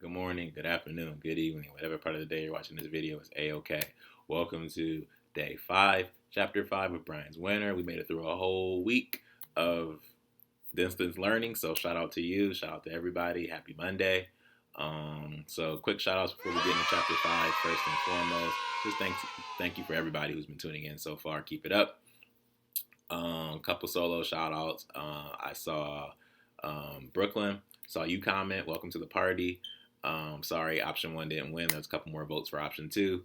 good morning, good afternoon, good evening, whatever part of the day you're watching this video is A-OK. Welcome to day 5, chapter 5 of Brian's Winter. We made it through a whole week of distance learning, so shout out to you, shout out to everybody, happy Monday. So quick shout outs before we get into chapter 5. First and foremost, just thank you for everybody who's been tuning in so far. Keep it up. Couple solo shout outs. I saw Brooklyn, saw you comment, welcome to the party. Sorry, option 1 didn't win. There's a couple more votes for option 2.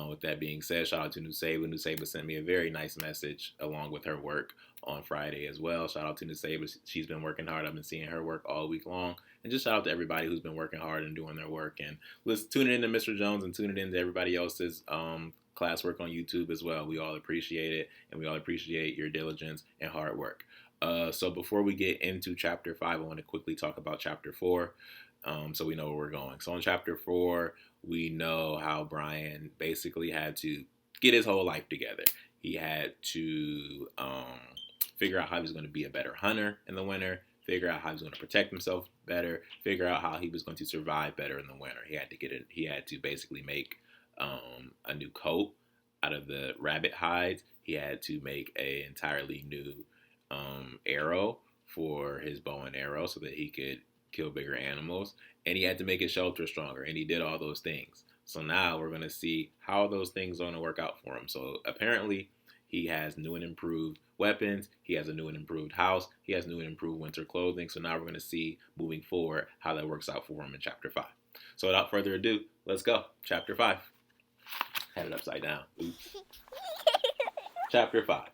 With that being said, shout out to Nuseba. Nuseba sent me a very nice message along with her work on Friday as well. Shout out to Nuseba. She's been working hard. I've been seeing her work all week long. And just shout out to everybody who's been working hard and doing their work. And let's tune in to Mr. Jones and tune in to everybody else's classwork on YouTube as well. We all appreciate it, and we all appreciate your diligence and hard work. So before we get into chapter 5, I want to quickly talk about chapter 4. So we know where we're going. So in chapter 4, we know how Brian basically had to get his whole life together. He had to figure out how he was going to be a better hunter in the winter, figure out how he was going to protect himself better, figure out how he was going to survive better in the winter. He had to get it. He had to basically make a new coat out of the rabbit hides. He had to make an entirely new arrow for his bow and arrow so that he could kill bigger animals, and he had to make his shelter stronger, and he did all those things. So now we're going to see how those things are going to work out for him. So apparently he has new and improved weapons, he has a new and improved house, he has new and improved winter clothing. So now we're going to see moving forward how that works out for him in chapter 5. So without further ado, let's go. Chapter 5. Had it upside down. Oops. Chapter 5.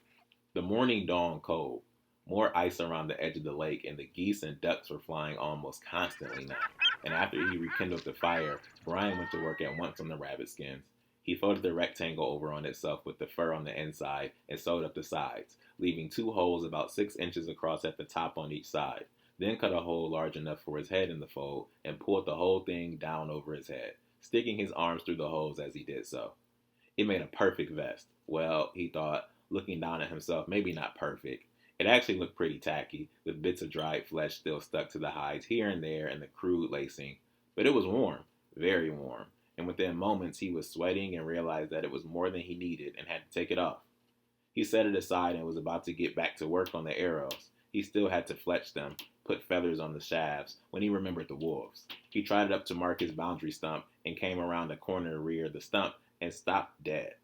The morning dawned cold. More ice around the edge of the lake, and the geese and ducks were flying almost constantly now. And after he rekindled the fire, Brian went to work at once on the rabbit skins. He folded the rectangle over on itself with the fur on the inside and sewed up the sides, leaving 2 holes about 6 inches across at the top on each side. Then cut a hole large enough for his head in the fold and pulled the whole thing down over his head, sticking his arms through the holes as he did so. It made a perfect vest. Well, he thought, looking down at himself, maybe not perfect. It actually looked pretty tacky, with bits of dried flesh still stuck to the hides here and there and the crude lacing. But it was warm, very warm, and within moments he was sweating and realized that it was more than he needed and had to take it off. He set it aside and was about to get back to work on the arrows. He still had to fletch them, put feathers on the shafts, when he remembered the wolves. He trotted up to mark his boundary stump and came around the corner rear of the stump and stopped dead.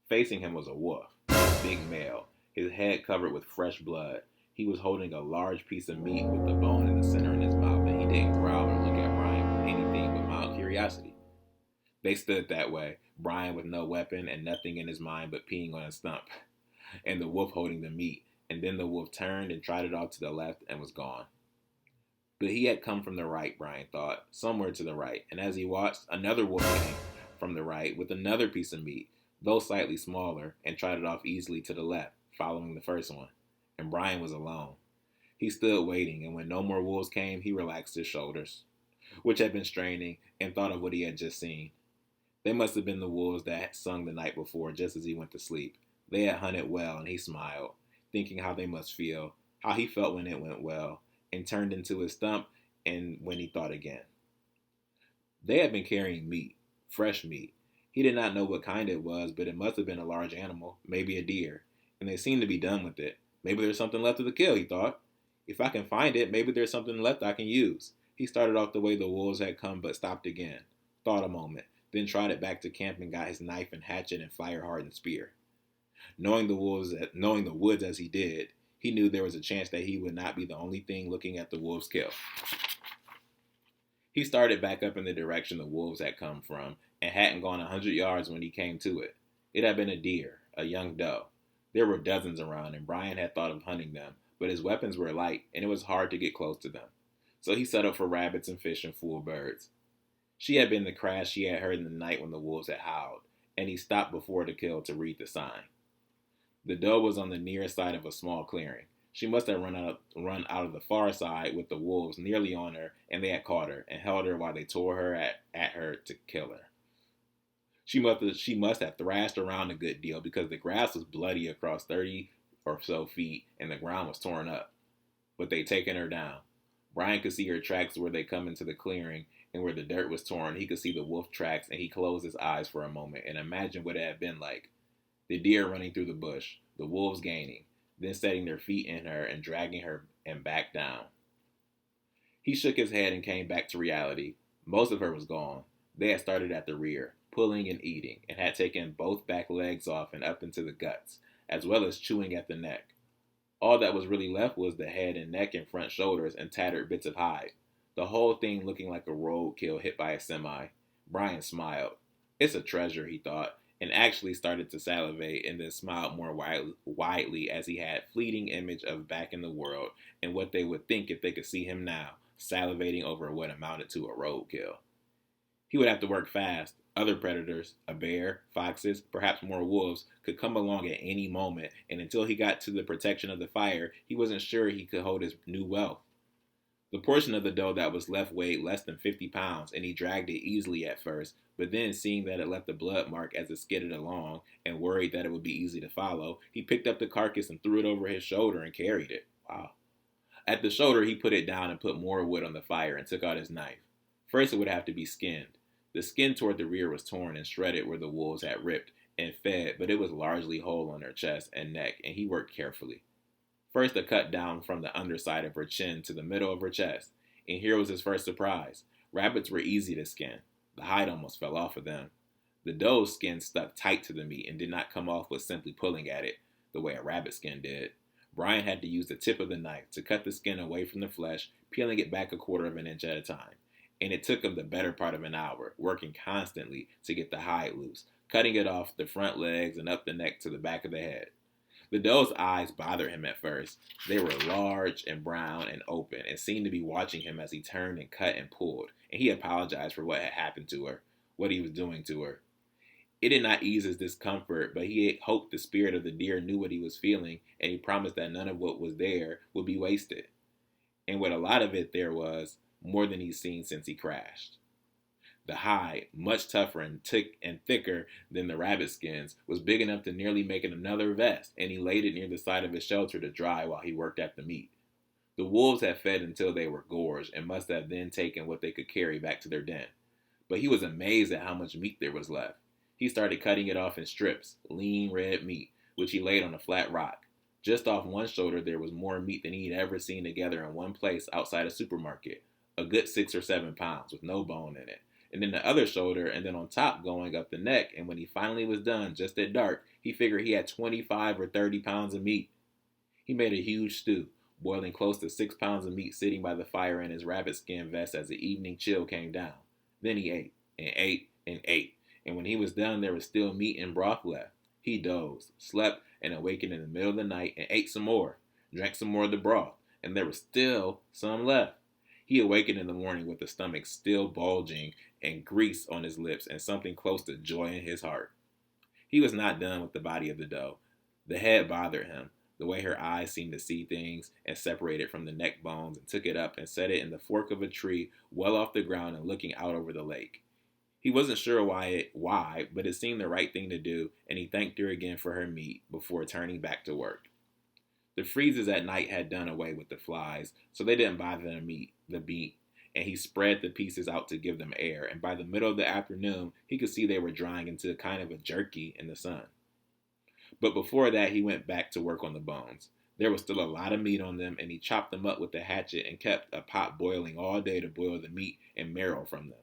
Facing him was a wolf, a big male, his head covered with fresh blood. He was holding a large piece of meat with the bone in the center in his mouth, and he didn't growl or look at Brian with anything but mild curiosity. They stood that way, Brian with no weapon and nothing in his mind but peeing on a stump, and the wolf holding the meat, and then the wolf turned and trotted off to the left and was gone. But he had come from the right, Brian thought, somewhere to the right, and as he watched, another wolf came from the right with another piece of meat, though slightly smaller, and trotted off easily to the left, following the first one. And Brian was alone. He stood waiting, and when no more wolves came, he relaxed his shoulders, which had been straining, and thought of what he had just seen. They must have been the wolves that had sung the night before just as he went to sleep. They had hunted well, and he smiled, thinking how they must feel, how he felt when it went well, and turned into his stump and when he thought again. They had been carrying meat, fresh meat. He did not know what kind it was, but it must have been a large animal, maybe a deer, and they seemed to be done with it. Maybe there's something left of the kill, he thought. If I can find it, maybe there's something left I can use. He started off the way the wolves had come, but stopped again, thought a moment, then trotted back to camp and got his knife and hatchet and fire-hardened spear. Knowing the woods as he did, he knew there was a chance that he would not be the only thing looking at the wolves' kill. He started back up in the direction the wolves had come from, and hadn't gone 100 yards when he came to it. It had been a deer, a young doe. There were dozens around, and Brian had thought of hunting them, but his weapons were light, and it was hard to get close to them. So he settled for rabbits and fish and fool birds. She had been the crash he had heard in the night when the wolves had howled, and he stopped before the kill to read the sign. The doe was on the near side of a small clearing. She must have run out of the far side with the wolves nearly on her, and they had caught her and held her while they tore her at her to kill her. She must have thrashed around a good deal because the grass was bloody across 30 or so feet and the ground was torn up. But they'd taken her down. Brian could see her tracks where they come into the clearing, and where the dirt was torn, he could see the wolf tracks, and he closed his eyes for a moment and imagined what it had been like. The deer running through the bush, the wolves gaining, then setting their feet in her and dragging her and back down. He shook his head and came back to reality. Most of her was gone. They had started at the rear, pulling and eating, and had taken both back legs off and up into the guts, as well as chewing at the neck. All that was really left was the head and neck and front shoulders and tattered bits of hide. The whole thing looking like a roadkill hit by a semi. Brian smiled. It's a treasure, he thought, and actually started to salivate and then smiled more widely as he had a fleeting image of back in the world and what they would think if they could see him now, salivating over what amounted to a roadkill. He would have to work fast. Other predators, a bear, foxes, perhaps more wolves, could come along at any moment, and until he got to the protection of the fire, he wasn't sure he could hold his new wealth. The portion of the dough that was left weighed less than 50 pounds, and he dragged it easily at first, but then seeing that it left a blood mark as it skidded along, and worried that it would be easy to follow, he picked up the carcass and threw it over his shoulder and carried it. Wow. At the shoulder, he put it down and put more wood on the fire and took out his knife. First, it would have to be skinned. The skin toward the rear was torn and shredded where the wolves had ripped and fed, but it was largely whole on her chest and neck, and he worked carefully. First, a cut down from the underside of her chin to the middle of her chest, and here was his first surprise. Rabbits were easy to skin. The hide almost fell off of them. The doe's skin stuck tight to the meat and did not come off with simply pulling at it, the way a rabbit skin did. Brian had to use the tip of the knife to cut the skin away from the flesh, peeling it back 1/4 of an inch at a time. And it took him the better part of an hour, working constantly to get the hide loose, cutting it off the front legs and up the neck to the back of the head. The doe's eyes bothered him at first. They were large and brown and open and seemed to be watching him as he turned and cut and pulled, and he apologized for what had happened to her, what he was doing to her. It did not ease his discomfort, but he hoped the spirit of the deer knew what he was feeling, and he promised that none of what was there would be wasted. And what a lot of it there was, more than he's seen since he crashed. The hide, much tougher and thicker than the rabbit skins, was big enough to nearly make it another vest, and he laid it near the side of his shelter to dry while he worked at the meat. The wolves had fed until they were gorged and must have then taken what they could carry back to their den. But he was amazed at how much meat there was left. He started cutting it off in strips, lean red meat, which he laid on a flat rock. Just off one shoulder there was more meat than he'd ever seen together in one place outside a supermarket. A good 6 or 7 pounds with no bone in it. And then the other shoulder, and then on top going up the neck, and when he finally was done, just at dark, he figured he had 25 or 30 pounds of meat. He made a huge stew, boiling close to 6 pounds of meat sitting by the fire in his rabbit skin vest as the evening chill came down. Then he ate, and ate, and ate, and when he was done there was still meat and broth left. He dozed, slept, and awakened in the middle of the night and ate some more, drank some more of the broth, and there was still some left. He awakened in the morning with the stomach still bulging and grease on his lips and something close to joy in his heart. He was not done with the body of the doe. The head bothered him, the way her eyes seemed to see things and separate it from the neck bones and took it up and set it in the fork of a tree well off the ground and looking out over the lake. He wasn't sure why, but it seemed the right thing to do, and he thanked her again for her meat before turning back to work. The freezes at night had done away with the flies, so they didn't bother the meat, and he spread the pieces out to give them air, and by the middle of the afternoon, he could see they were drying into kind of a jerky in the sun. But before that, he went back to work on the bones. There was still a lot of meat on them, and he chopped them up with the hatchet and kept a pot boiling all day to boil the meat and marrow from them.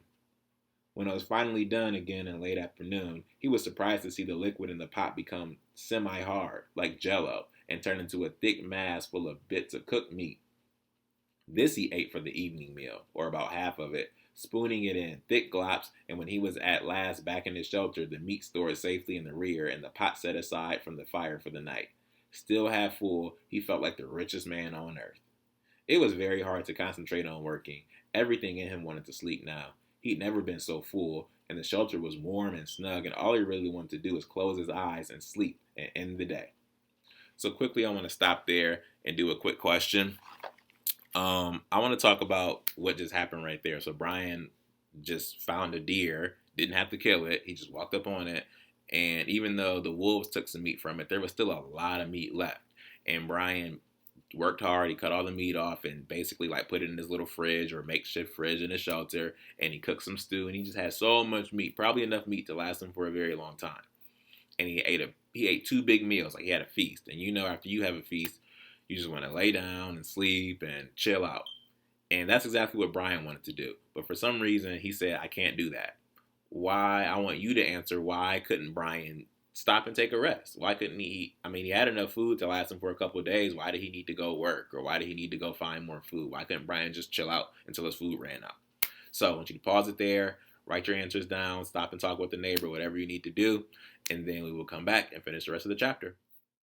When it was finally done again in late afternoon, he was surprised to see the liquid in the pot become semi-hard, like jello, and turn into a thick mass full of bits of cooked meat. This he ate for the evening meal, or about half of it, spooning it in thick glops, and when he was at last back in his shelter, the meat stored safely in the rear and the pot set aside from the fire for the night. Still half full, he felt like the richest man on earth. It was very hard to concentrate on working. Everything in him wanted to sleep now. He'd never been so full, and the shelter was warm and snug, and all he really wanted to do was close his eyes and sleep and end the day. So quickly, I want to stop there and do a quick question. I want to talk about what just happened right there. So Brian just found a deer, didn't have to kill it. He just walked up on it. And even though the wolves took some meat from it, there was still a lot of meat left. And Brian worked hard. He cut all the meat off and basically like put it in his little fridge or makeshift fridge in his shelter. And he cooked some stew, and he just had so much meat, probably enough meat to last him for a very long time. And he ate 2 big meals, like he had a feast. And after you have a feast, you just want to lay down and sleep and chill out. And that's exactly what Brian wanted to do. But for some reason, he said, I can't do that. Why? I want you to answer, why couldn't Brian stop and take a rest? Why couldn't he eat? I mean, he had enough food to last him for a couple of days. Why did he need to go work? Or why did he need to go find more food? Why couldn't Brian just chill out until his food ran out? So I want you to pause it there, write your answers down, stop and talk with the neighbor, whatever you need to do, and then we will come back and finish the rest of the chapter.